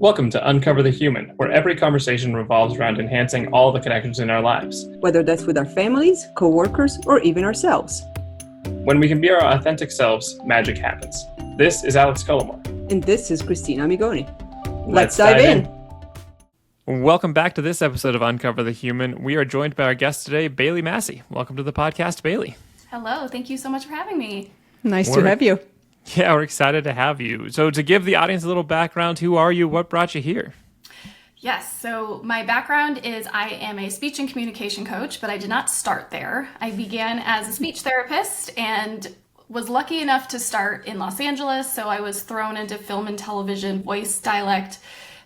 Welcome to Uncover the Human, where every conversation revolves around enhancing all the connections in our lives. Whether that's with our families, co-workers, or even ourselves. When we can be our authentic selves, magic happens. This is Alex Cullimore. And this is Cristina Amigoni. Let's dive in. Welcome back to this episode of Uncover the Human. We are joined by our guest today, Bailey Massey. Welcome to the podcast, Bailey. Hello. Thank you so much for having me. Nice to have you. Yeah, we're excited to have you. So to give the audience a little background, who are you? What brought you here? Yes. So my background is I am a speech and communication coach, but I did not start there. I began as a speech therapist and was lucky enough to start in Los Angeles. So I was thrown into film and television, voice, dialect,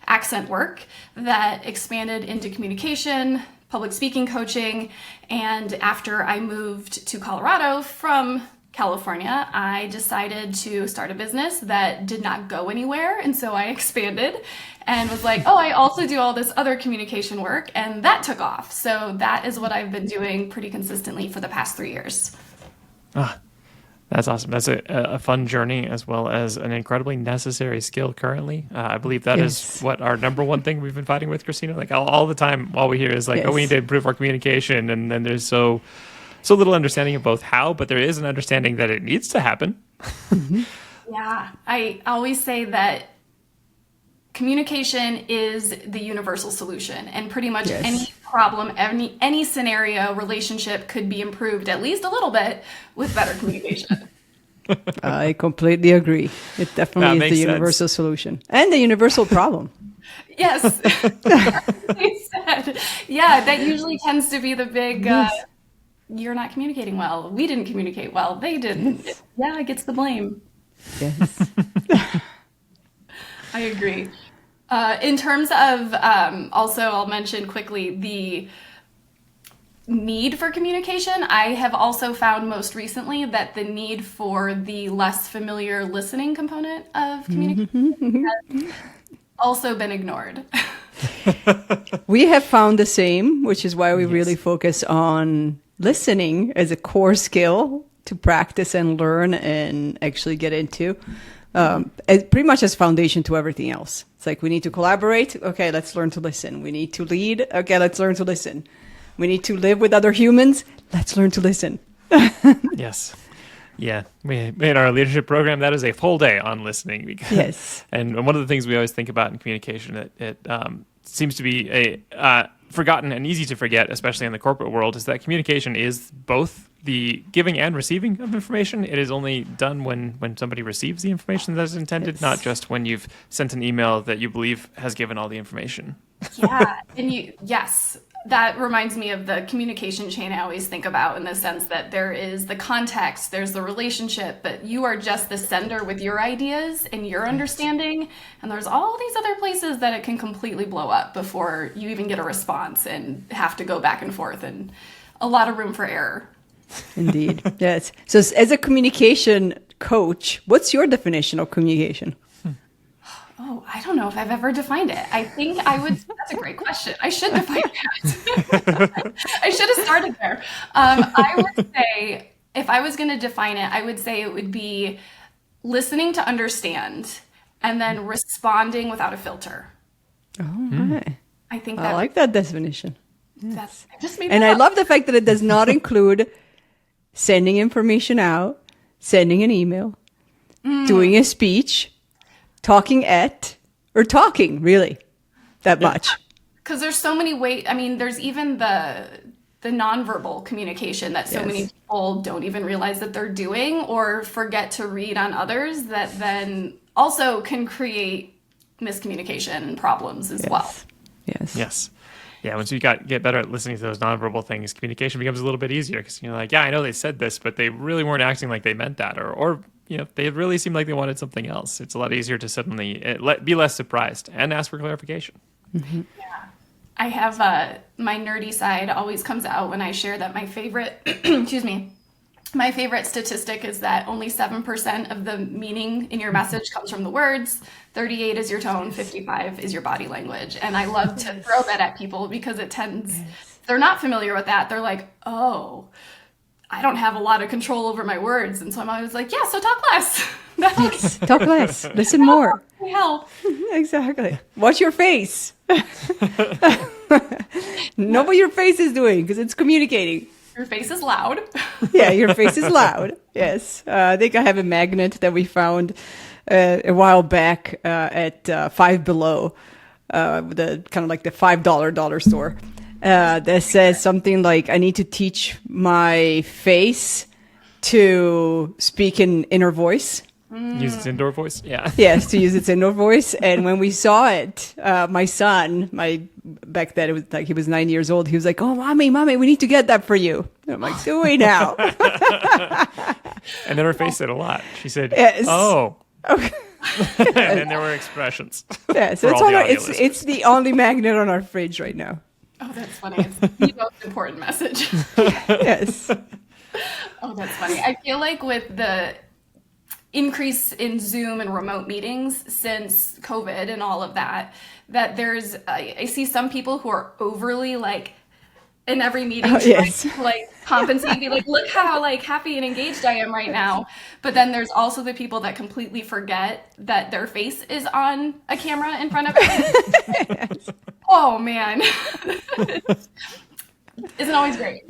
accent work that expanded into communication, public speaking coaching. And after I moved to Colorado from California, I decided to start a business that did not go anywhere. And so I expanded and was like, oh, I also do all this other communication work. And that took off. So that is what I've been doing pretty consistently for the past 3 years. That's awesome. That's a fun journey as well as an incredibly necessary skill currently. I believe that is what our number one thing we've been fighting with, Cristina. Like all the time, all we hear is like, oh, we need to improve our communication. And then there's so little understanding of both how, but there is an understanding that it needs to happen. Yeah, I always say that communication is the universal solution, and pretty much any problem, any scenario, relationship could be improved at least a little bit with better communication. I completely agree. It definitely is the universal solution and the universal problem. Yes. Yeah, that usually tends to be the big... you're not communicating well. We didn't communicate well. They didn't. Yeah, it gets the blame. Yes. I agree. In terms of, also I'll mention quickly the need for communication. I have also found most recently that the need for the less familiar listening component of communication has also been ignored. We have found the same, which is why we really focus on listening as a core skill to practice and learn and actually get into. It pretty much as foundation to everything else. It's like we need to collaborate. Okay, let's learn to listen. We need to lead. Okay, let's learn to listen. We need to live with other humans. Let's learn to listen. Yes. Yeah. We in our leadership program, that is a full day on listening. Because, and one of the things we always think about in communication, it seems to be a forgotten and easy to forget, especially in the corporate world, is that communication is both the giving and receiving of information. It is only done when somebody receives the information that is intended, not just when you've sent an email that you believe has given all the information. Yeah, and that reminds me of the communication chain I always think about, in the sense that there is the context, there's the relationship, but you are just the sender with your ideas and your understanding. And there's all these other places that it can completely blow up before you even get a response and have to go back and forth, and a lot of room for error. Indeed. Yes. So as a communication coach, what's your definition of communication? Oh, I don't know if I've ever defined it. I think that's a great question. I should define that. I should have started there. I would say, if I was going to define it, I would say it would be listening to understand and then responding without a filter. Oh, right. I think I like that definition. I just made I love the fact that it does not include sending information out, sending an email, doing a speech, talking really that much. Because there's so many ways. I mean, there's even the nonverbal communication that so many people don't even realize that they're doing or forget to read on others, that then also can create miscommunication and problems as well. Yes. Yeah, once you get better at listening to those nonverbal things, communication becomes a little bit easier, because you're like, yeah, I know they said this, but they really weren't acting like they meant that, or they really seemed like they wanted something else. It's a lot easier to suddenly be less surprised and ask for clarification. Mm-hmm. Yeah, I have my nerdy side always comes out when I share that my favorite, my favorite statistic is that only 7% of the meaning in your message comes from the words. 38 is your tone, 55 is your body language. And I love to throw that at people, because it tends, if they're not familiar with that, they're like, oh, I don't have a lot of control over my words. And so I'm always like, yeah, so talk less. Yes, talk less, listen more. Help. exactly. Watch your face. Know what your face is doing because it's communicating. Your face is loud. Yeah, your face is loud. Yes. I think I have a magnet that we found a while back at Five Below, the kind of like the $5 store, that says something like, I need to teach my face to speak in inner voice. Use its indoor voice? Yeah. Yes, to use its indoor voice. And when we saw it, my son, back then it was like he was 9 years old. He was like, "Oh, mommy, we need to get that for you." And I'm like, "Do we now?" And then her face said a lot. She said, yes. "Oh." Okay. And then there were expressions. Yeah, so it's the only magnet on our fridge right now. Oh, that's funny. It's the most important message. Yes. Oh, that's funny. I feel like with the increase in Zoom and remote meetings since COVID and all of that I see some people who are overly like in every meeting yes. like compensate, be like, look how like happy and engaged I am right now. But then there's also the people that completely forget that their face is on a camera in front of them. Yes. Oh man. Isn't always great.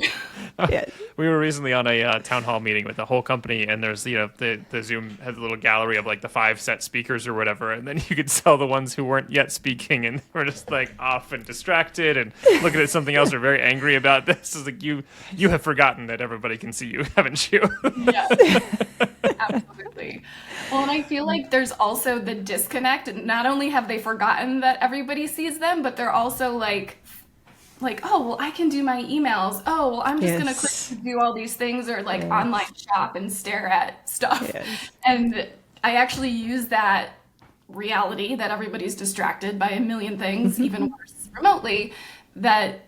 Yes. We were recently on a town hall meeting with the whole company, and there's the Zoom has a little gallery of like the 5 set speakers or whatever, and then you could tell the ones who weren't yet speaking and were just like off and distracted and looking at something else or very angry about this. It's like you have forgotten that everybody can see you, haven't you? Yeah, absolutely. Well, and I feel like there's also the disconnect. Not only have they forgotten that everybody sees them, but they're also like, oh, well, I can do my emails. Oh, well, I'm just yes. going to click to do all these things or like online shop and stare at stuff. Yes. And I actually use that reality that everybody's distracted by a million things, even worse remotely, that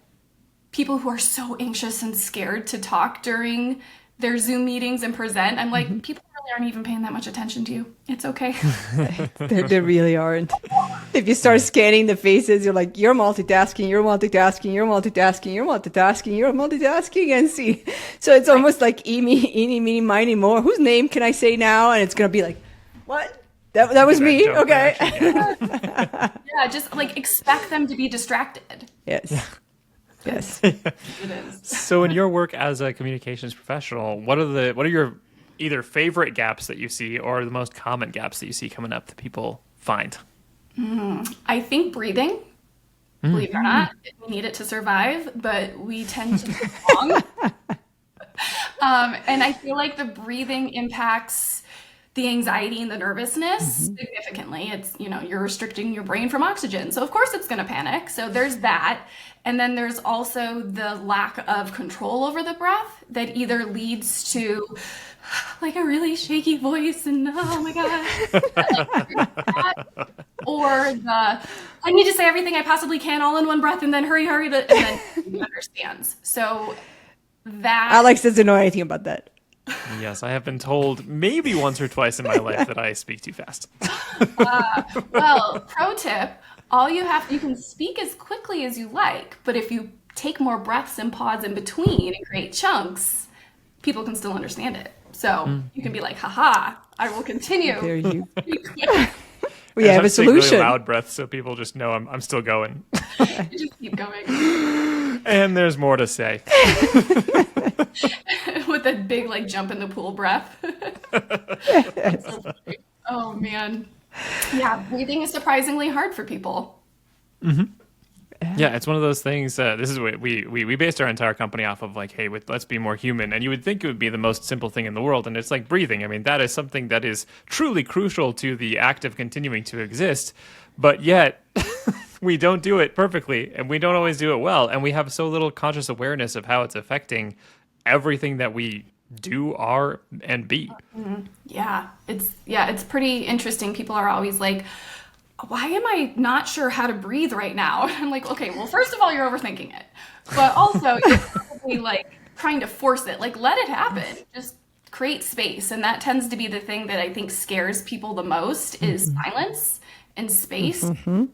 people who are so anxious and scared to talk during their Zoom meetings and present, I'm like, people really aren't even paying that much attention to you. It's okay. They really aren't. If you start scanning the faces, you're like, you're multitasking, and see. So it's almost like eeny, meeny, miny, more. Whose name can I say now? And it's going to be like, what? That was me? Okay. Yeah, just like expect them to be distracted. Yes. Yeah. Yes. It is. So in your work as a communications professional, what are your either favorite gaps that you see or the most common gaps that you see coming up that people find? I think breathing, believe it or not, we need it to survive, but we tend to live long. And I feel like the breathing impacts the anxiety and the nervousness significantly. It's, you're restricting your brain from oxygen. So of course it's going to panic. So there's that. And then there's also the lack of control over the breath that either leads to like a really shaky voice and oh my God. Or I need to say everything I possibly can all in one breath and then hurry, and then he understands. So that Alex doesn't know anything about that. Yes, I have been told maybe once or twice in my life that I speak too fast. Well, pro tip, you can speak as quickly as you like, but if you take more breaths and pause in between and create chunks, people can still understand it. So you can be like, haha, I will continue. There you We have a solution. Really loud breaths so people just know I'm still going. You just keep going. And there's more to say. With a big like jump in the pool breath. Oh man. Yeah, breathing is surprisingly hard for people. Yeah, it's one of those things. This is what we based our entire company off of, like, hey, let's be more human. And you would think it would be the most simple thing in the world, and it's like breathing. I mean, that is something that is truly crucial to the act of continuing to exist. But yet, we don't do it perfectly, and we don't always do it well, and we have so little conscious awareness of how it's affecting everything that we do, are, and be. Yeah, it's pretty interesting. People are always like, why am I not sure how to breathe right now? I'm like, okay, well, first of all, you're overthinking it. But also, you're probably like trying to force it. Like, let it happen. Just create space. And that tends to be the thing that I think scares people the most is silence and space. And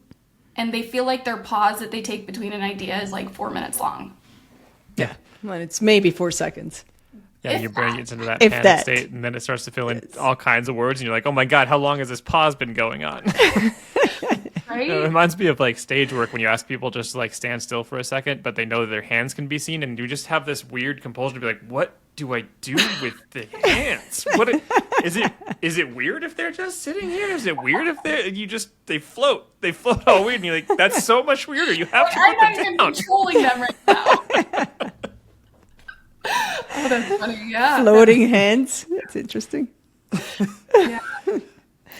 they feel like their pause that they take between an idea is like 4 minutes long. Yeah. Well, it's maybe 4 seconds. Yeah, your brain gets into that If panic that. state, and then it starts to fill in all kinds of words, and you're like, oh my God, how long has this pause been going on? Right? It reminds me of like stage work when you ask people just to like stand still for a second, but they know that their hands can be seen, and you just have this weird compulsion to be like, "What do I do with the hands? Is it weird if they're just sitting here? Is it weird if they float all weird?" And you're like, "That's so much weirder. You have to I'm put not them even down." controlling them right now. Oh, that's funny. Yeah. Floating hands. That's interesting. Yeah.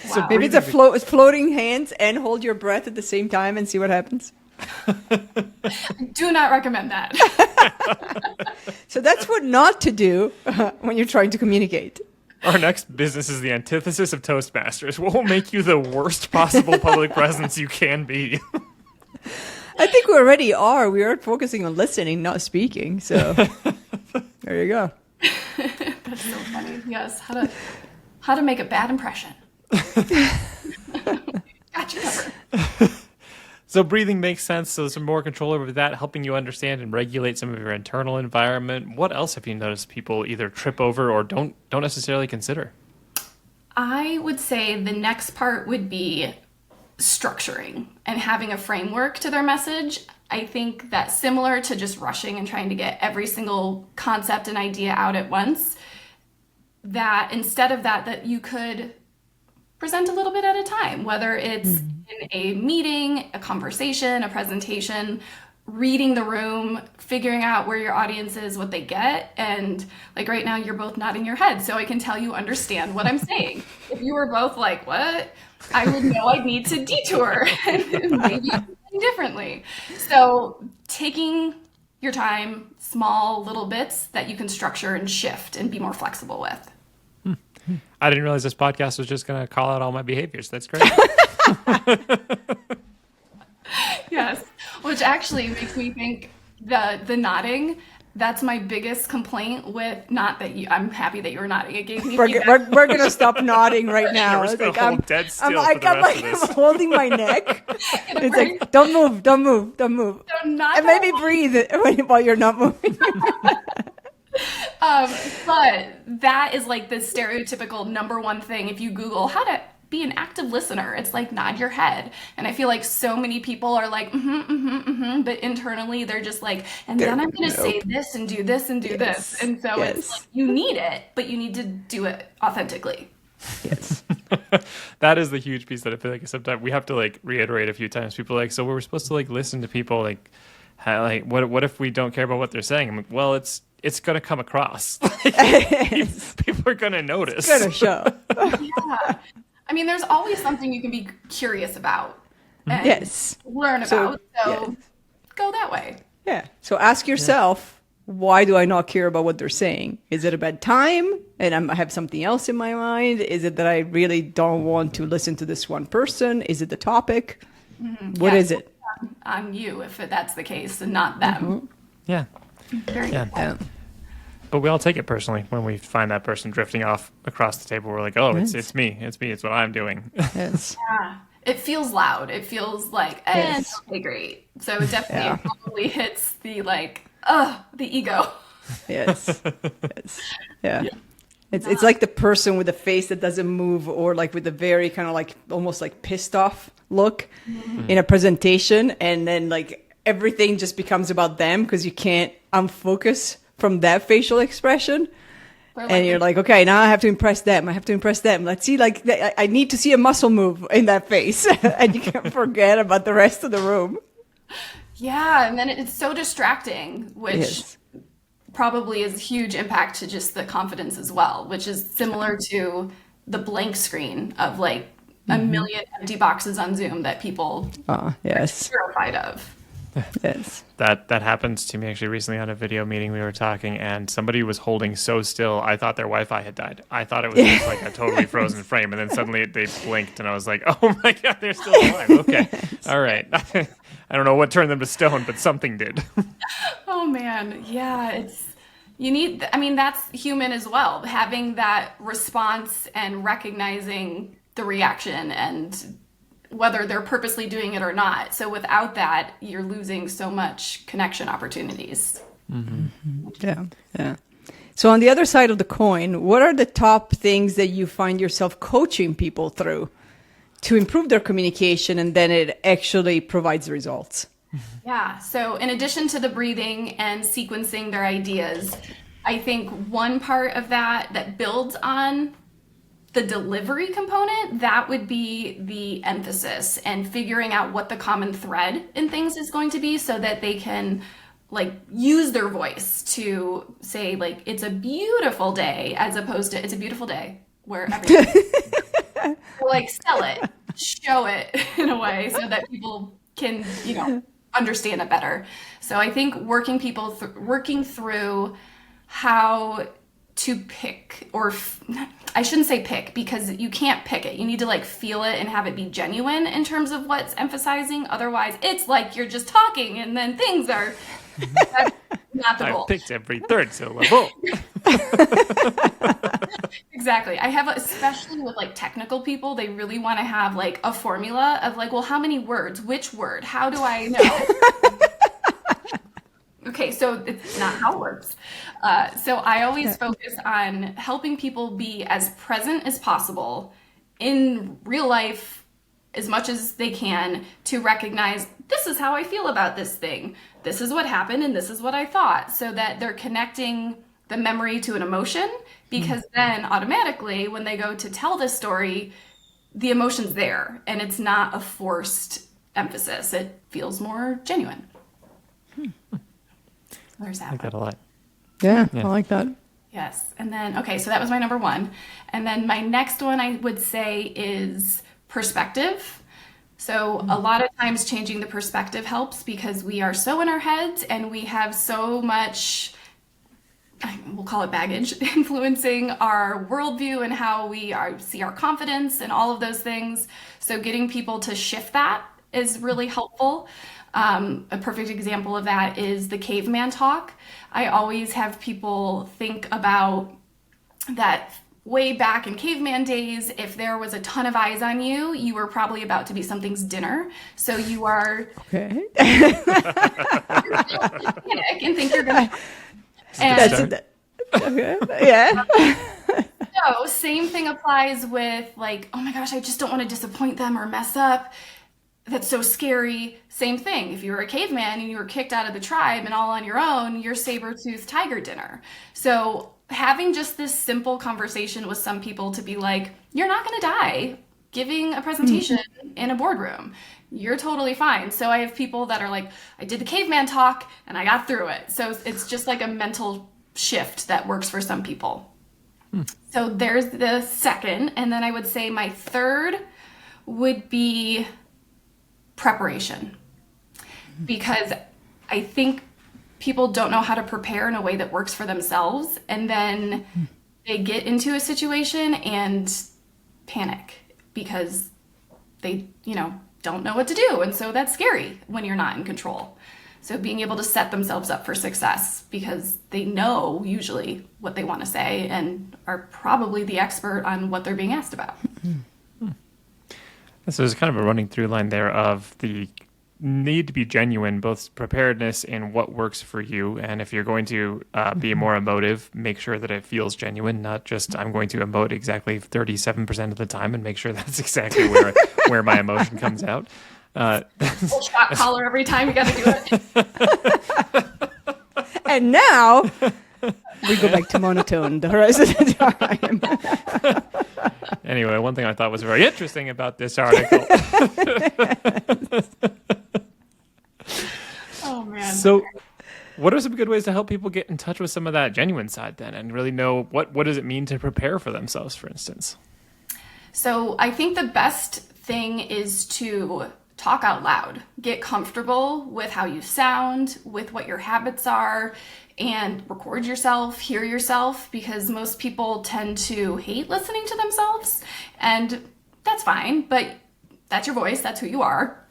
So Wow. Maybe it's floating hands and hold your breath at the same time and see what happens. Do not recommend that. So that's what not to do when you're trying to communicate. Our next business is the antithesis of Toastmasters. What will make you the worst possible public presence you can be? I think we already are. We are focusing on listening, not speaking. So there you go. That's so funny. Yes. How to make a bad impression. Got you covered. So breathing makes sense. So some more control over that, helping you understand and regulate some of your internal environment. What else have you noticed people either trip over or don't necessarily consider? I would say the next part would be structuring and having a framework to their message. I think that similar to just rushing and trying to get every single concept and idea out at once, that instead of that you could present a little bit at a time, whether it's in a meeting, a conversation, a presentation, reading the room, figuring out where your audience is, what they get. And like right now, you're both nodding your head, so I can tell you understand what I'm saying. If you were both like, what? I would know I'd need to detour and maybe think differently. So taking your time, small little bits that you can structure and shift and be more flexible with. I didn't realize this podcast was just going to call out all my behaviors. That's great. Yes, which actually makes me think the nodding, that's my biggest complaint with, not that you, I'm happy that you were nodding. It gave me feedback. We're going to stop nodding right now. We're just going to hold dead still for I'm the rest of I'm this. holding my neck. It's like, don't move. So not And maybe breathe while you're not moving. but that is like the stereotypical number one thing. If you Google how to be an active listener, it's like nod your head. And I feel like so many people are like, but internally they're just like, and then I'm going to say this and do this and do this. And so it's like, you need it, but you need to do it authentically. Yes. That is the huge piece that I feel like sometimes we have to like reiterate a few times. People are like, so we're supposed to like listen to people like, what if we don't care about what they're saying? I'm like, well, it's going to come across. People are going to notice. It's going to show. Yeah. I mean, there's always something you can be curious about and learn about. So go that way. Yeah. So ask yourself, why do I not care about what they're saying? Is it a bad time and I have something else in my mind? Is it that I really don't want to listen to this one person? Is it the topic? What is it? On you, if that's the case, and not them. Yeah. Very good. But we all take it personally when we find that person drifting off across the table. We're like, oh, it's me. It's what I'm doing. Yes. Yeah. It feels loud. It feels like, okay, great. So it definitely probably hits the the ego. Yes. Yeah. It's like the person with the face that doesn't move, or like with a very kind of like almost like pissed off look in a presentation, and then like everything just becomes about them because you can't unfocus from that facial expression. And you're like, okay, now I have to impress them. Let's see, like, I need to see a muscle move in that face. And you can forget about the rest of the room. Yeah, and then it's so distracting, which probably is a huge impact to just the confidence as well, which is similar to the blank screen of like a million empty boxes on Zoom that people are terrified of. Yes. That happens to me actually recently on a video meeting. We were talking and somebody was holding so still. I thought their Wi-Fi had died. I thought it was just like a totally frozen frame. And then suddenly they blinked and I was like, oh my God, they're still alive. Okay. All right. I don't know what turned them to stone, but something did. Oh man. Yeah. That's human as well. Having that response and recognizing the reaction and whether they're purposely doing it or not. So without that, you're losing so much connection opportunities. Yeah. So on the other side of the coin, what are the top things that you find yourself coaching people through to improve their communication, and then it actually provides results. Yeah. So in addition to the breathing and sequencing their ideas, I think one part of that builds on the delivery component, that would be the emphasis and figuring out what the common thread in things is going to be so that they can like use their voice to say like, it's a beautiful day, as opposed to it's a beautiful day where everything like sell it, show it in a way so that people can, understand it better. So I think working through how to pick, or I shouldn't say pick, because you can't pick it. You need to like feel it and have it be genuine in terms of what's emphasizing. Otherwise, it's like you're just talking and then things are that's not the goal. I picked every third syllable. Exactly. I have, especially with like technical people, they really want to have like a formula of like, well, how many words? Which word? How do I know? Okay, so it's not how it works. So I always focus on helping people be as present as possible in real life as much as they can to recognize this is how I feel about this thing. This is what happened and this is what I thought, so that they're connecting the memory to an emotion, because then automatically when they go to tell this story, the emotion's there and it's not a forced emphasis. It feels more genuine. There's that. I like that a lot. Yeah, I like that. Yes. And then, okay, so that was my number one. And then my next one I would say is perspective. So a lot of times changing the perspective helps because we are so in our heads and we have so much, we'll call it baggage, influencing our worldview and how we see our confidence and all of those things. So getting people to shift that is really helpful. A perfect example of that is the caveman talk. I always have people think about that way back in caveman days. If there was a ton of eyes on you, you were probably about to be something's dinner. So you are okay. Panic and think you're gonna. Okay. Yeah. So same thing applies with like, oh my gosh, I just don't want to disappoint them or mess up. That's so scary. Same thing. If you were a caveman and you were kicked out of the tribe and all on your own, you're saber-toothed tiger dinner. So having just this simple conversation with some people to be like, you're not going to die giving a presentation in a boardroom. You're totally fine. So I have people that are like, I did the caveman talk and I got through it. So it's just like a mental shift that works for some people. So there's the second. And then I would say my third would be preparation, because I think people don't know how to prepare in a way that works for themselves, and then they get into a situation and panic because they don't know what to do, and so that's scary when you're not in control. So being able to set themselves up for success because they know usually what they want to say and are probably the expert on what they're being asked about. So there's kind of a running through line there of the need to be genuine, both preparedness and what works for you. And if you're going to be more emotive, make sure that it feels genuine, not just I'm going to emote exactly 37% of the time and make sure that's exactly where my emotion comes out. Shot collar every time, you got to do it. And now we go back to monotone the rest of the time. Anyway, one thing I thought was very interesting about this article. Oh, man. So what are some good ways to help people get in touch with some of that genuine side then and really know what does it mean to prepare for themselves, for instance? So I think the best thing is to talk out loud. Get comfortable with how you sound, with what your habits are, and record yourself, hear yourself, because most people tend to hate listening to themselves, and that's fine, but that's your voice, that's who you are.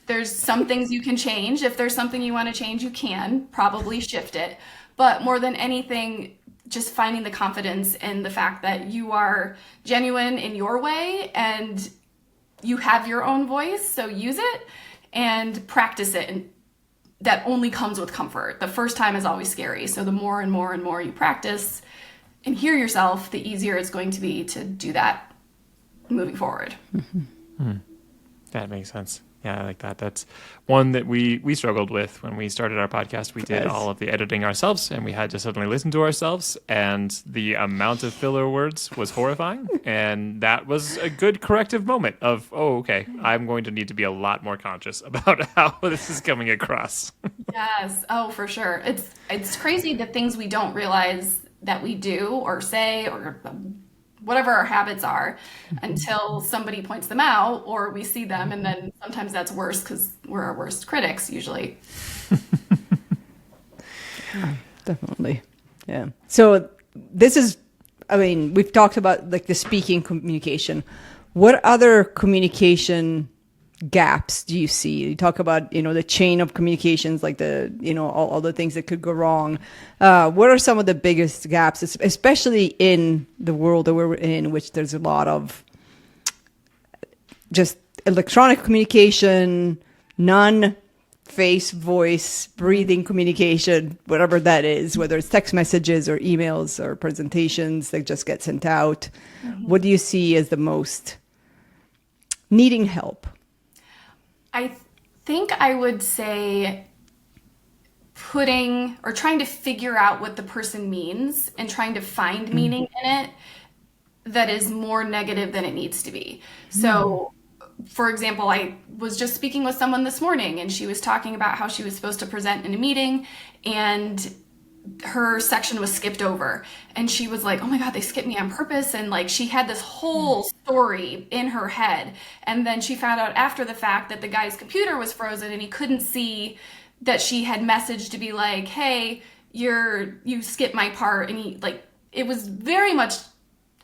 There's some things you can change. If there's something you want to change, you can probably shift it. But more than anything, just finding the confidence in the fact that you are genuine in your way and you have your own voice, so use it and practice it. And that only comes with comfort. The first time is always scary. So the more and more and more you practice and hear yourself, the easier it's going to be to do that moving forward. Mm-hmm. That makes sense. Yeah, I like that. That's one that we struggled with when we started our podcast. We did all of the editing ourselves, and we had to suddenly listen to ourselves, and the amount of filler words was horrifying. And that was a good corrective moment of, oh, okay, I'm going to need to be a lot more conscious about how this is coming across. Yes. Oh, for sure. It's crazy the things we don't realize that we do or say or whatever our habits are until somebody points them out or we see them, and then sometimes that's worse because we're our worst critics usually. Yeah, definitely. Yeah. So this is, I mean, we've talked about like the speaking communication. What other communication gaps do you see? You talk about, the chain of communications, like the, all the things that could go wrong. What are some of the biggest gaps, especially in the world that we're in, which there's a lot of just electronic communication, non-face, voice, breathing communication, whatever that is, whether it's text messages or emails or presentations that just get sent out. Mm-hmm. What do you see as the most needing help? I think I would say putting or trying to figure out what the person means and trying to find meaning in it that is more negative than it needs to be. So, for example, I was just speaking with someone this morning and she was talking about how she was supposed to present in a meeting and her section was skipped over, and she was like, oh my God, they skipped me on purpose. And like, she had this whole story in her head. And then she found out after the fact that the guy's computer was frozen and he couldn't see that she had messaged to be like, hey, you skipped my part. And he like, it was very much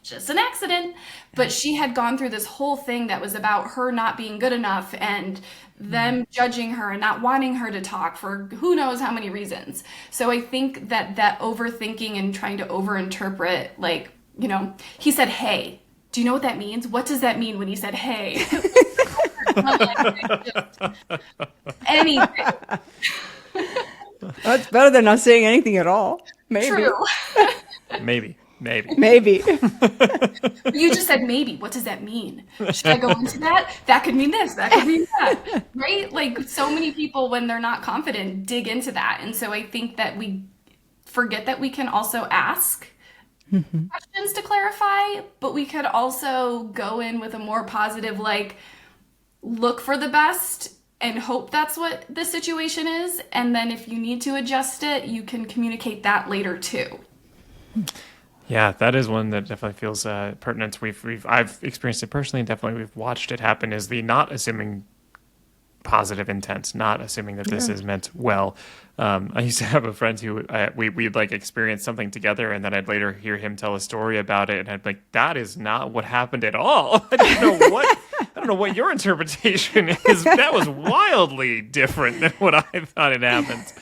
just an accident, but she had gone through this whole thing that was about her not being good enough and them judging her and not wanting her to talk for who knows how many reasons. So I think that overthinking and trying to overinterpret, like, he said, hey, do you know what that means? What does that mean when he said, hey? Anything. That's better than not saying anything at all. Maybe. True. Maybe. You just said maybe. What does that mean? Should I go into that? That could mean this. That could mean that. Right? Like, so many people, when they're not confident, dig into that. And so I think that we forget that we can also ask questions to clarify, but we could also go in with a more positive, like, look for the best and hope that's what the situation is. And then if you need to adjust it, you can communicate that later too. Yeah, that is one that definitely feels pertinent. I've experienced it personally, and definitely we've watched it happen. Is the not assuming positive intent, not assuming that this is meant well. I used to have a friend who we'd like experience something together, and then I'd later hear him tell a story about it, and I'd be like, "That is not what happened at all. I don't know what your interpretation is. That was wildly different than what I thought had happened."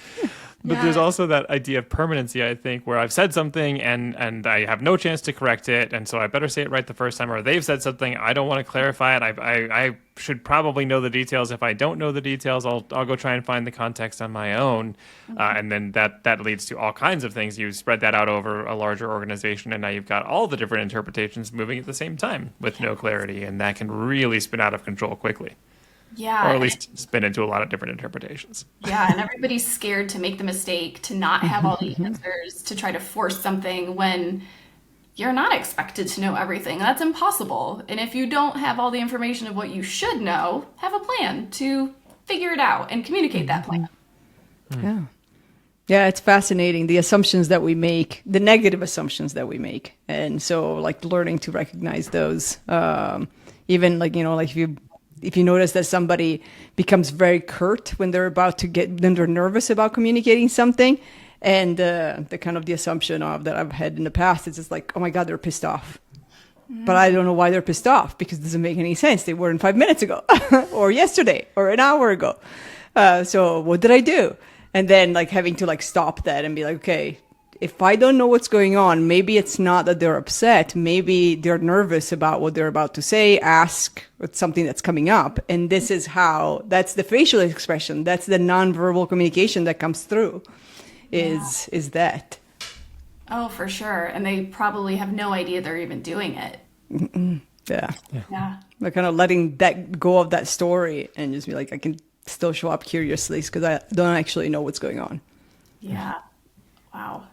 But there's also that idea of permanency, I think, where I've said something and I have no chance to correct it, and so I better say it right the first time, or they've said something, I don't want to clarify it. I should probably know the details. If I don't know the details, I'll go try and find the context on my own. And then that leads to all kinds of things. You spread that out over a larger organization, and now you've got all the different interpretations moving at the same time with no clarity, and that can really spin out of control quickly. Yeah. Or at least spin into a lot of different interpretations. Yeah, and everybody's scared to make the mistake, to not have all the answers, to try to force something when you're not expected to know everything. That's impossible. And if you don't have all the information of what you should know, have a plan to figure it out and communicate that plan. Yeah. Yeah, it's fascinating. The assumptions that we make, the negative assumptions that we make. And so like learning to recognize those, even like, like if you notice that somebody becomes very curt when they're when they're nervous about communicating something, and the kind of the assumption of that I've had in the past is just like, oh my God, they're pissed off. But I don't know why they're pissed off, because it doesn't make any sense. They weren't 5 minutes ago or yesterday or an hour ago. So what did I do? And then like having to like stop that and be like, okay, if I don't know what's going on, maybe it's not that they're upset. Maybe they're nervous about what they're about to say, ask something that's coming up. And this is that's the facial expression. That's the nonverbal communication that comes through is that. Oh, for sure. And they probably have no idea they're even doing it. Yeah. Like kind of letting that go of that story and just be like, I can still show up curiously because I don't actually know what's going on. Yeah. Wow.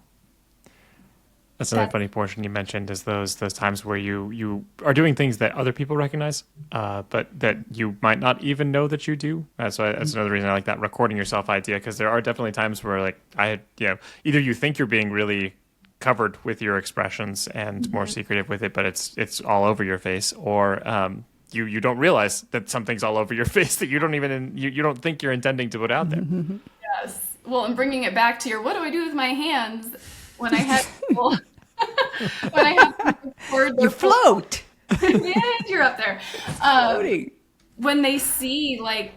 That's another funny portion you mentioned is those times where you are doing things that other people recognize, but that you might not even know that you do. So that's another reason I like that recording yourself idea, because there are definitely times where like either you think you're being really covered with your expressions and more secretive with it, but it's all over your face, or you don't realize that something's all over your face that you don't even you don't think you're intending to put out there. Yes. Well, and bringing it back to your what do I do with my hands when I had people when I have people record their You float. and you're up there. Floating. When they see like,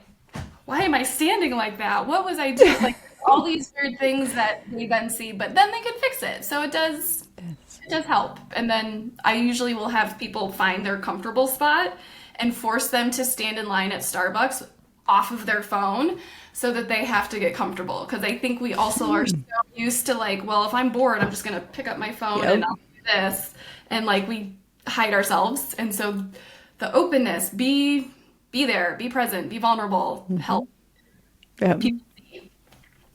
why am I standing like that? What was I doing? Like all these weird things that they then see, but then they can fix it. So it does help. And then I usually will have people find their comfortable spot and force them to stand in line at Starbucks off of their phone so that they have to get comfortable. Because I think we also are so used to like, well, if I'm bored, I'm just going to pick up my phone and I'll do this. And like we hide ourselves. And so the openness, be there, be present, be vulnerable, help people see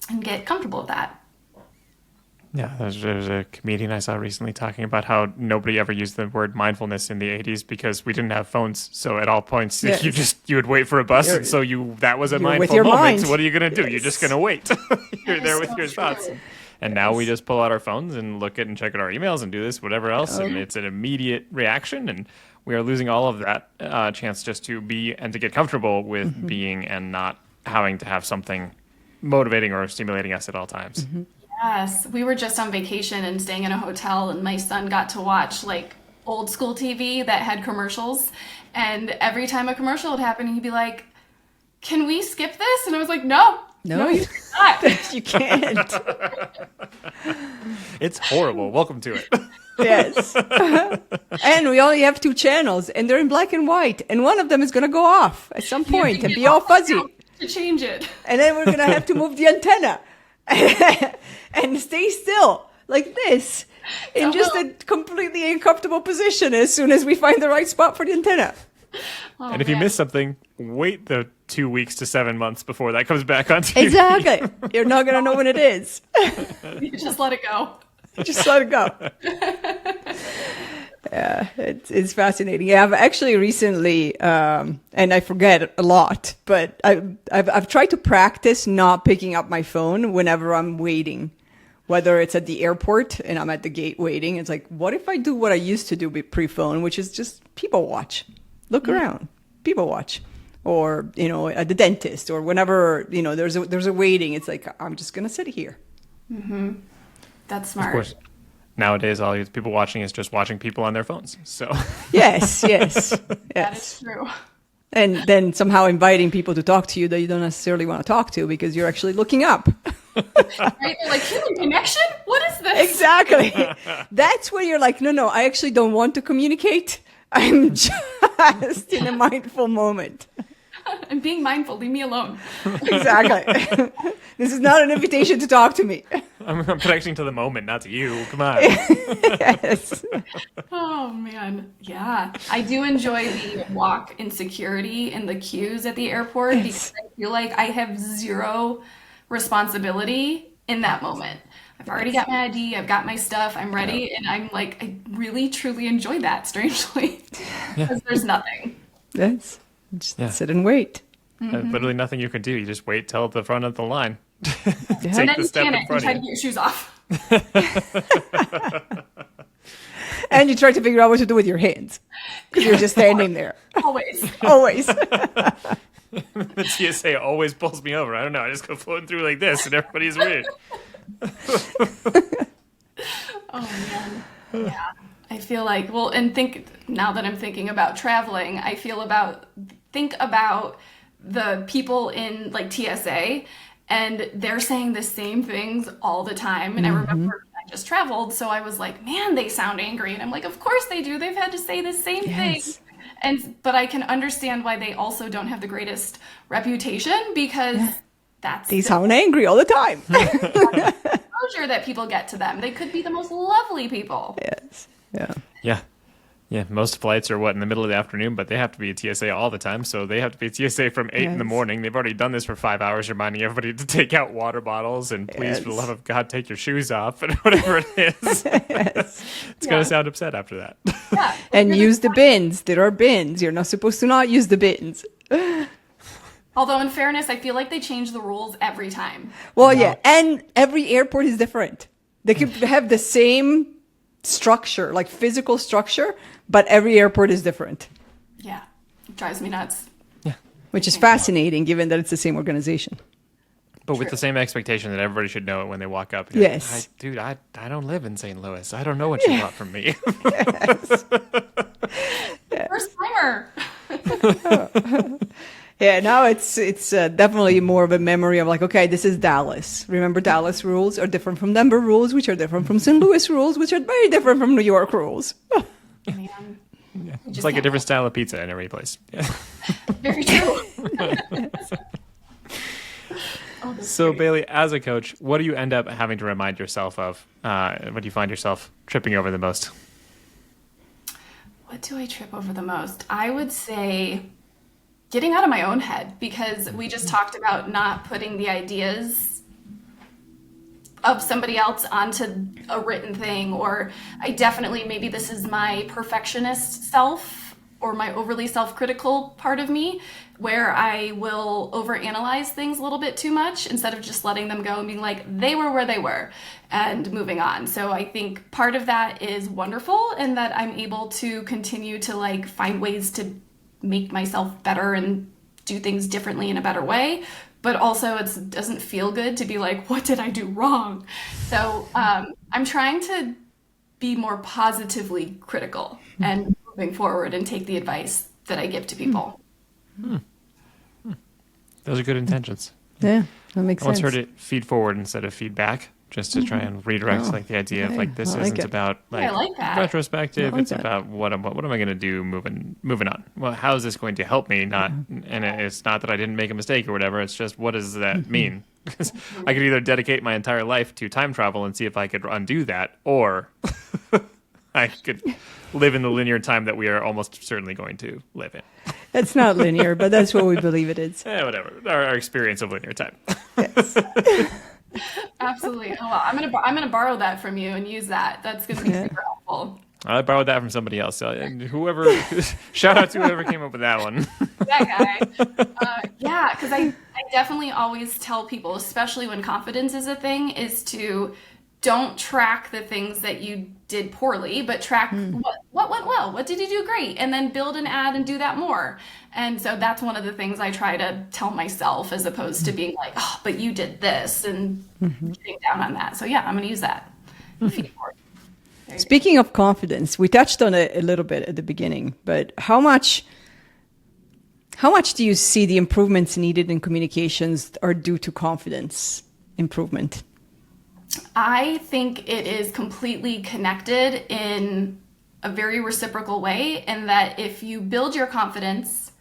and get comfortable with that. Yeah, there's a comedian I saw recently talking about how nobody ever used the word mindfulness in the 80s because we didn't have phones. So at all points, you would wait for a bus, and so that was a mindful moment. Mind. What are you going to do? You're just going to wait. You're there with your thoughts. And now we just pull out our phones and look at and check at our emails and do this, whatever else, and it's an immediate reaction, and we are losing all of that chance just to be and to get comfortable with being and not having to have something motivating or stimulating us at all times. Yes, we were just on vacation and staying in a hotel, and my son got to watch like old school TV that had commercials, and every time a commercial would happen, he'd be like, "Can we skip this?" And I was like, "No, you cannot. You can't." It's horrible. Welcome to it. Yes. And we only have 2 channels, and they're in black and white, and one of them is going to go off at some point and be all fuzzy. To change it. And then we're going to have to move the antenna and stay still like this in just a completely uncomfortable position as soon as we find the right spot for the antenna. And if you miss something, wait the 2 weeks to 7 months before that comes back on TV. Exactly. You're not going to know when it is. You just let it go. Just let it go. Yeah, it's fascinating. Yeah, I've actually recently, and I forget a lot, but I've tried to practice not picking up my phone whenever I'm waiting, whether it's at the airport and I'm at the gate waiting. It's like, what if I do what I used to do with pre-phone, which is just people watch, look around, people watch, or at the dentist or whenever there's a waiting. It's like I'm just gonna sit here. Mm-hmm. That's smart. Of course. Nowadays, all these people watching is just watching people on their phones. So yes. That is true. And then somehow inviting people to talk to you that you don't necessarily want to talk to because you're actually looking up. Right? They're like, human connection? What is this? Exactly. That's where you're like, no, I actually don't want to communicate. I'm just in a mindful moment. I'm being mindful. Leave me alone. Exactly. This is not an invitation to talk to me. I'm connecting to the moment, not to you. Come on. Yes. Oh, man. Yeah. I do enjoy the walk insecurity in the queues at the airport because I feel like I have zero responsibility in that moment. I've already got my ID. I've got my stuff. I'm ready. And I'm like, I really, truly enjoy that, strangely. Because there's nothing. Yes. Just sit and wait. Literally nothing you can do. You just wait till the front of the line. Take the step in front of you. You try to get your shoes off. And you try to figure out what to do with your hands. Because you're just standing there. Always. The TSA always pulls me over. I don't know. I just go floating through like this and everybody's weird. Oh, man. Yeah. I feel like, now that I'm thinking about traveling, think about the people in like TSA, and they're saying the same things all the time. And I remember I just traveled, so I was like, man, they sound angry. And I'm like, of course they do. They've had to say the same thing. But I can understand why they also don't have the greatest reputation because they sound angry all the time. Exposure that people get to them. They could be the most lovely people. Yes. Yeah. Yeah. Yeah, most flights are in the middle of the afternoon, but they have to be at TSA all the time. So they have to be at TSA from 8 in the morning. They've already done this for 5 hours, reminding everybody to take out water bottles and please, for the love of God, take your shoes off and whatever it is. It's going to sound upset after that. Yeah. And use the bins. There are bins. You're not supposed to not use the bins. Although, in fairness, I feel like they change the rules every time. Well, yeah. And every airport is different. They could have the same structure, like physical structure, but every airport is different. Yeah, it drives me nuts. Yeah, which is fascinating given that it's the same organization. But with the same expectation that everybody should know it when they walk up. Yes. I don't live in St. Louis. I don't know what you want from me. First timer. Yeah, now it's definitely more of a memory of like, okay, this is Dallas. Remember, Dallas rules are different from Denver rules, which are different from St. Louis rules, which are very different from New York rules. Man. Yeah. It's like a different style of pizza in every place. Yeah. Very true. So, Bailey, as a coach, what do you end up having to remind yourself of? What do you find yourself tripping over the most? What do I trip over the most? I would say getting out of my own head, because we just talked about not putting the ideas of somebody else onto a written thing, or I definitely, maybe this is my perfectionist self or my overly self-critical part of me, where I will overanalyze things a little bit too much instead of just letting them go and being like, they were where they were and moving on. So I think part of that is wonderful, and that I'm able to continue to like find ways to make myself better and do things differently in a better way. But also it doesn't feel good to be like, what did I do wrong? So I'm trying to be more positively critical and moving forward and take the advice that I give to people. Those are good intentions. Yeah, that makes sense. I once heard it feed forward instead of feedback, just to try and redirect like the idea of like this isn't about like, retrospective. It's about what am I going to do moving on. Well, how is this going to help me? Not and it's not that I didn't make a mistake or whatever. It's just, what does that mean? Because I could either dedicate my entire life to time travel and see if I could undo that, or I could live in the linear time that we are almost certainly going to live in. It's not linear, but that's what we believe it is. Yeah, whatever. Our experience of linear time. Yes. Absolutely. Oh, well, I'm gonna borrow that from you and use that. That's gonna be super helpful. I borrowed that from somebody else. So, and whoever, shout out to whoever came up with that one. That guy. Yeah, because I definitely always tell people, especially when confidence is a thing, is to don't track the things that you did poorly, but track what went well, what did you do great, and then build and add and do that more. And so that's one of the things I try to tell myself, as opposed to being like, oh, but you did this, and getting down on that. So yeah, I'm going to use that. Speaking of confidence, we touched on it a little bit at the beginning, but how much do you see the improvements needed in communications are due to confidence improvement? I think it is completely connected in a very reciprocal way, in that if you build your confidence,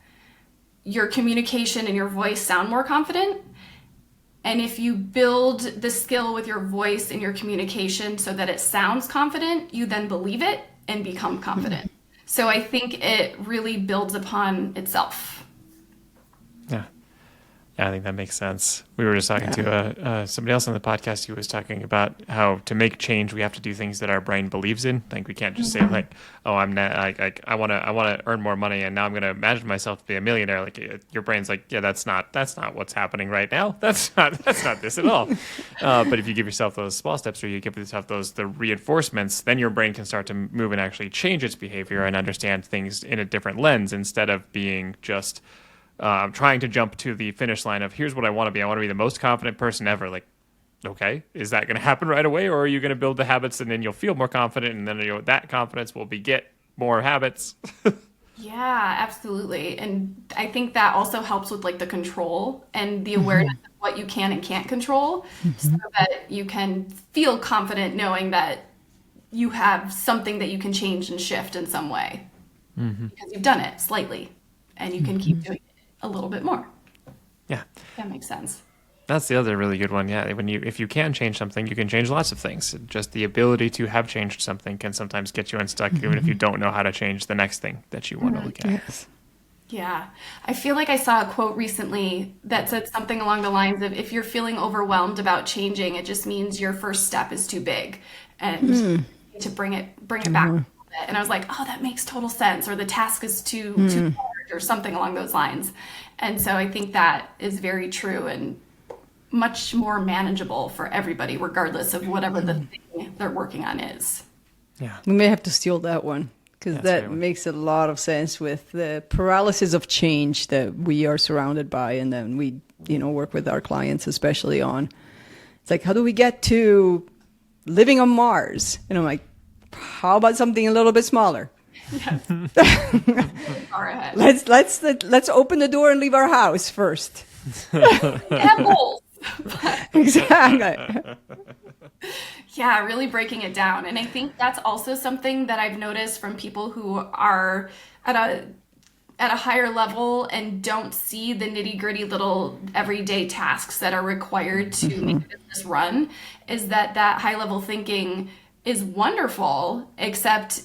your communication and your voice sound more confident. And if you build the skill with your voice and your communication so that it sounds confident, you then believe it and become confident. So I think it really builds upon itself. Yeah. Yeah, I think that makes sense. We were just talking to somebody else on the podcast who was talking about how to make change, we have to do things that our brain believes in. Like we can't just say like, "Oh, I want to earn more money, and now I'm going to imagine myself to be a millionaire." Like your brain's like, "Yeah, that's not what's happening right now. That's not this at all." But if you give yourself those small steps, or you give yourself the reinforcements, then your brain can start to move and actually change its behavior and understand things in a different lens, instead of being just trying to jump to the finish line of, here's what I want to be. I want to be the most confident person ever. Like, okay, is that going to happen right away? Or are you going to build the habits and then you'll feel more confident, and then that confidence will beget more habits? Yeah, absolutely. And I think that also helps with like the control and the awareness of what you can and can't control, so that you can feel confident knowing that you have something that you can change and shift in some way, because you've done it slightly and you can keep doing it a little bit more. Yeah. That makes sense. That's the other really good one. Yeah, if you can change something, you can change lots of things. Just the ability to have changed something can sometimes get you unstuck, even if you don't know how to change the next thing that you want to look at. Yes. Yeah. I feel like I saw a quote recently that said something along the lines of if you're feeling overwhelmed about changing, it just means your first step is too big and to bring it back a little bit. And I was like, oh, that makes total sense. Or the task is too hard or something along those lines. And so I think that is very true and much more manageable for everybody, regardless of whatever the thing they're working on is. Yeah. We may have to steal that one because that makes a lot of sense with the paralysis of change that we are surrounded by. And then we, work with our clients, especially on, it's like, how do we get to living on Mars? And I'm like, how about something a little bit smaller? Yes. Far ahead. Let's open the door and leave our house first. Have goals. Exactly. Yeah, really breaking it down. And I think that's also something that I've noticed from people who are at a higher level and don't see the nitty-gritty little everyday tasks that are required to make a business run, is that high-level thinking is wonderful, except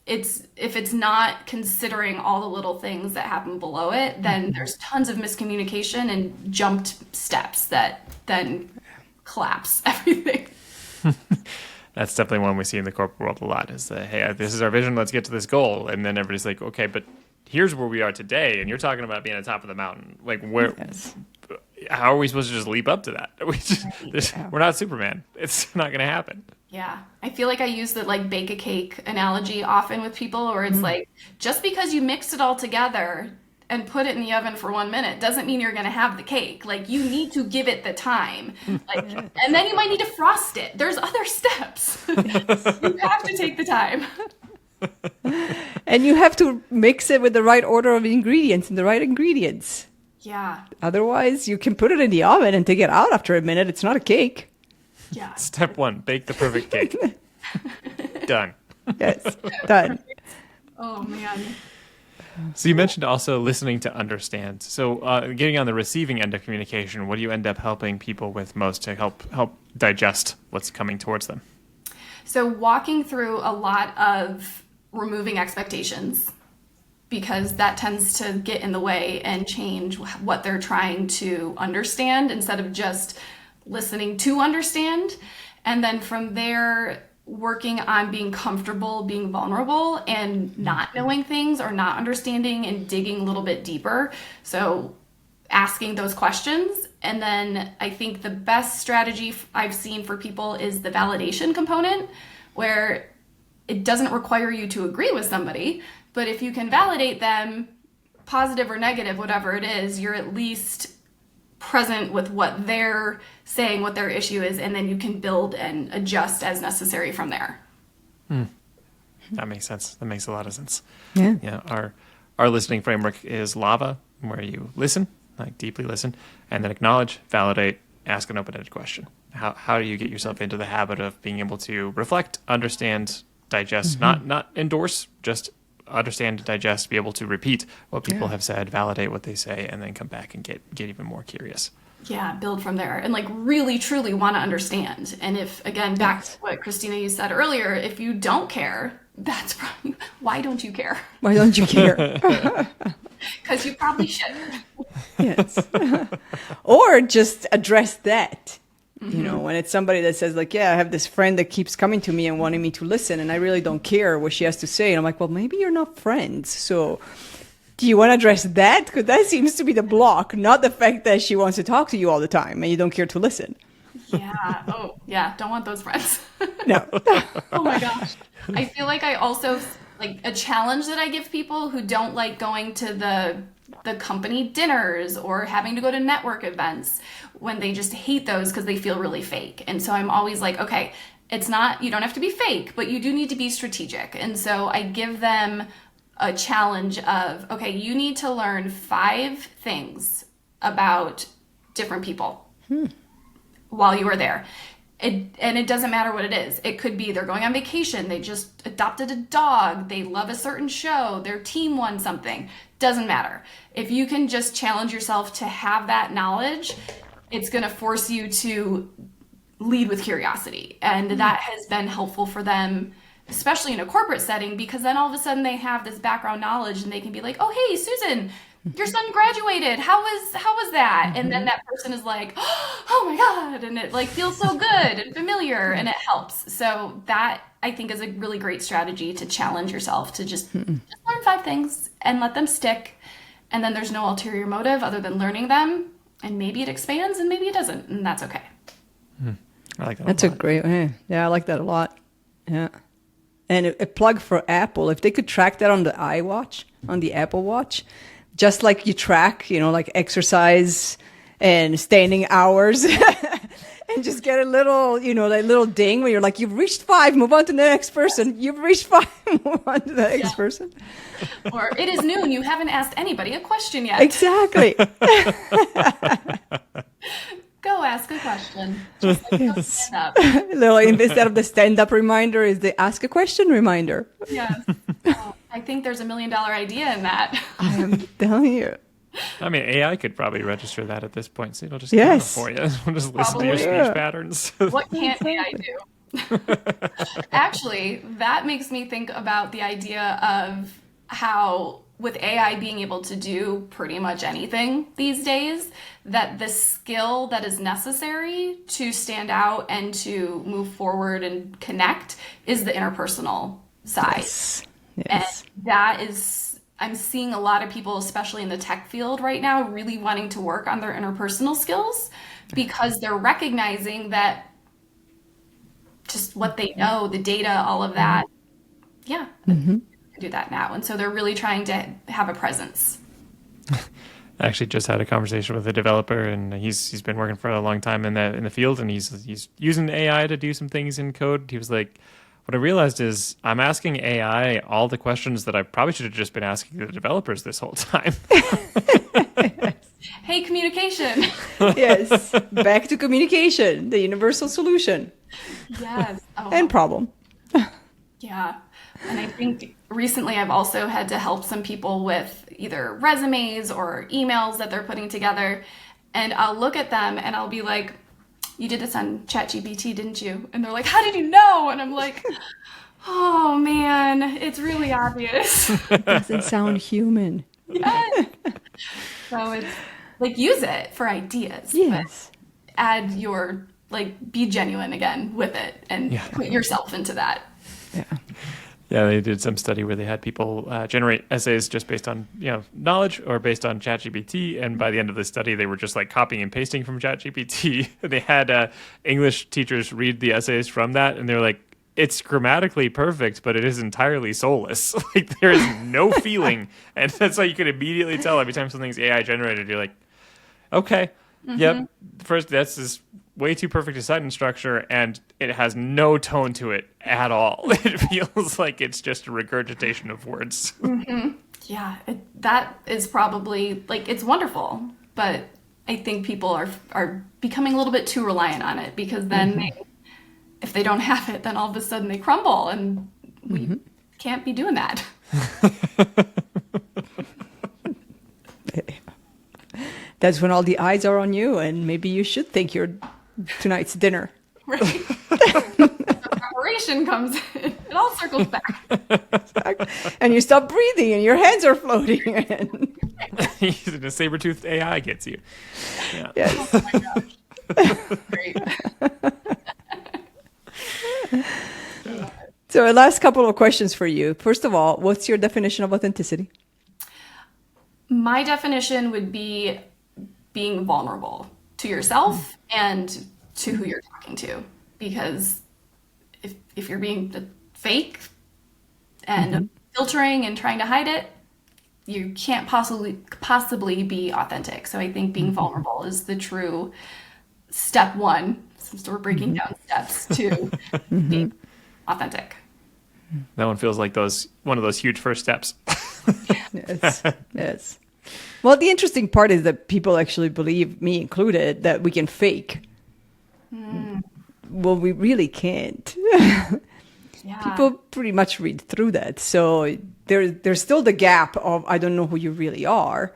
if it's not considering all the little things that happen below it, then there's tons of miscommunication and jumped steps that then collapse everything. That's definitely one we see in the corporate world a lot is that, hey, this is our vision, let's get to this goal. And then everybody's like, okay, but here's where we are today. And you're talking about being on top of the mountain. Like, how are we supposed to just leap up to that? We're not Superman. It's not going to happen. Yeah. I feel like I use the bake a cake analogy often with people where it's like, just because you mix it all together and put it in the oven for 1 minute doesn't mean you're going to have the cake. Like, you need to give it the time. And then you might need to frost it. There's other steps. You have to take the time. And you have to mix it with the right order of ingredients and the right ingredients. Yeah. Otherwise, you can put it in the oven and take it out after a minute. It's not a cake. Yeah. Step 1, bake the perfect cake. Done. Yes, done. Oh, man. So you mentioned also listening to understand. So getting on the receiving end of communication, what do you end up helping people with most to help digest what's coming towards them? So walking through a lot of removing expectations, because that tends to get in the way and change what they're trying to understand instead of just listening to understand. And then from there, working on being comfortable, being vulnerable, and not knowing things or not understanding and digging a little bit deeper. So asking those questions. And then I think the best strategy I've seen for people is the validation component, where it doesn't require you to agree with somebody, but if you can validate them, positive or negative, whatever it is, you're at least present with what they're saying, what their issue is, and then you can build and adjust as necessary from there. That makes sense. That makes a lot of sense. Yeah. Yeah. Our listening framework is LAVA, where you listen, deeply listen, and then acknowledge, validate, ask an open-ended question. How do you get yourself into the habit of being able to reflect, understand, digest, not endorse, just understand, digest, be able to repeat what people have said, validate what they say, and then come back and get even more curious. Yeah, build from there and really truly want to understand. And if, again, back to what Cristina, you said earlier, if you don't care, that's probably, why don't you care? Why don't you care? Because you probably should. Yes. Or just address that. When it's somebody that says I have this friend that keeps coming to me and wanting me to listen and I really don't care what she has to say. And I'm like, well, maybe you're not friends. So do you want to address that? Because that seems to be the block, not the fact that she wants to talk to you all the time and you don't care to listen. Yeah. Oh, yeah. Don't want those friends. No. Oh my gosh. I feel like I also, a challenge that I give people who don't like going to the company dinners or having to go to network events, when they just hate those because they feel really fake. And so I'm always like, okay, it's not, you don't have to be fake, but you do need to be strategic. And so I give them a challenge of, okay, you need to learn 5 things about different people while you are there. It doesn't matter what it is. It could be they're going on vacation, they just adopted a dog, they love a certain show, their team won something. Doesn't matter. If you can just challenge yourself to have that knowledge, it's going to force you to lead with curiosity. And that has been helpful for them, especially in a corporate setting, because then all of a sudden they have this background knowledge and they can be like, oh, hey, Susan, your son graduated. How was that? And then that person is like, oh my God. And it like feels so good and familiar and it helps. So that I think is a really great strategy to challenge yourself to just learn 5 things and let them stick. And then there's no ulterior motive other than learning them. And maybe it expands and maybe it doesn't. And that's okay. I like that. That's a great way. Yeah, I like that a lot. Yeah. And a plug for Apple, if they could track that on the iWatch, on the Apple Watch, just like you track, like exercise and standing hours, and just get a little, that little ding where you're like, you've reached 5, move on to the next person. You've reached 5, move on to the next person. Or it is noon, you haven't asked anybody a question yet. Exactly. Go ask a question. Just like go stand up. Instead of the stand-up reminder is the ask a question reminder. Yes. Oh, I think there's $1 million idea in that. I am telling you. I mean, AI could probably register that at this point, so it'll just count it for you. It'll just listen to your speech patterns. What can't AI do? Actually, that makes me think about the idea of how with AI being able to do pretty much anything these days, that the skill that is necessary to stand out and to move forward and connect is the interpersonal side. Yes. And that is, I'm seeing a lot of people, especially in the tech field right now, really wanting to work on their interpersonal skills because they're recognizing that just what they know, the data, all of that, do that now. And so they're really trying to have a presence. I actually just had a conversation with a developer, and he's been working for a long time in the field, and he's using AI to do some things in code. He was like, what I realized is I'm asking AI all the questions that I probably should have just been asking the developers this whole time. Hey, communication. Yes. Back to communication, the universal solution. Yes. Oh. And problem. Yeah. And I think recently I've also had to help some people with either resumes or emails that they're putting together. And I'll look at them and I'll be like, you did this on ChatGPT, didn't you? And they're like, how did you know? And I'm like, oh man, it's really obvious. It doesn't sound human. Yes. So it's like, use it for ideas. Yes. Add your, be genuine again with it and put yourself into that. Yeah. Yeah, they did some study where they had people generate essays just based on knowledge or based on ChatGPT, and by the end of the study, they were just copying and pasting from ChatGPT. They had English teachers read the essays from that, and they're like, "It's grammatically perfect, but it is entirely soulless. There is no feeling," and that's how you could immediately tell every time something's AI generated. You're like, "Okay, yep." First, that's just way too perfect a sentence structure, and it has no tone to it at all. It feels like it's just a regurgitation of words. Yeah, that is probably it's wonderful, but I think people are becoming a little bit too reliant on it because then if they don't have it, then all of a sudden they crumble, and we can't be doing that. That's when all the eyes are on you, and maybe you should think your tonight's dinner. Right. The preparation comes in. It all circles back. And you stop breathing, and your hands are floating. The saber-toothed AI gets you. Yeah. Yes. Oh my gosh. Great. So, a last couple of questions for you. First of all, what's your definition of authenticity? My definition would be being vulnerable to yourself and to who you're talking to. Because if you're being fake and filtering and trying to hide it, you can't possibly be authentic. So I think being vulnerable is the true step one, since we're breaking down steps to being authentic. That one feels like one of those huge first steps. Yes. Well, the interesting part is that people actually believe, me included, that we can fake. Well, we really can't. People pretty much read through that. So there's still the gap of, I don't know who you really are,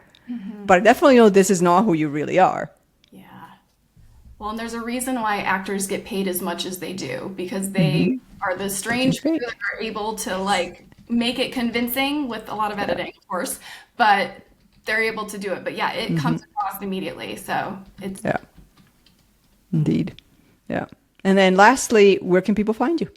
but I definitely know this is not who you really are. Yeah. Well, and there's a reason why actors get paid as much as they do, because they are the strange crew that are able to like make it convincing with a lot of editing, of course, but they're able to do it. But yeah, it comes across immediately. So it's Yeah. Indeed. Yeah. And then lastly, where can people find you?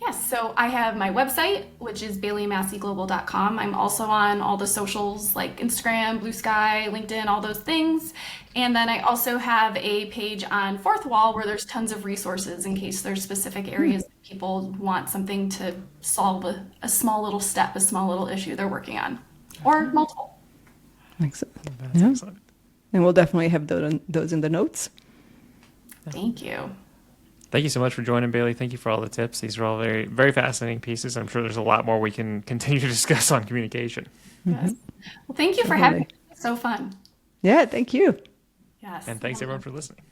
Yes, so I have my website, which is baileymasseyglobal.com. I'm also on all the socials like Instagram, Blue Sky, LinkedIn, all those things. And then I also have a page on Fourth Wall where there's tons of resources in case there's specific areas that people want something to solve a small little step, a small little issue they're working on, or multiple. Excellent. That's excellent. And we'll definitely have those in the notes. Thank you. Thank you so much for joining, Bailey. Thank you for all the tips. These are all very, very fascinating pieces. I'm sure there's a lot more we can continue to discuss on communication. Yes. Well, thank you for having me. It's so fun. Yeah, thank you. Yes. And thanks everyone for listening.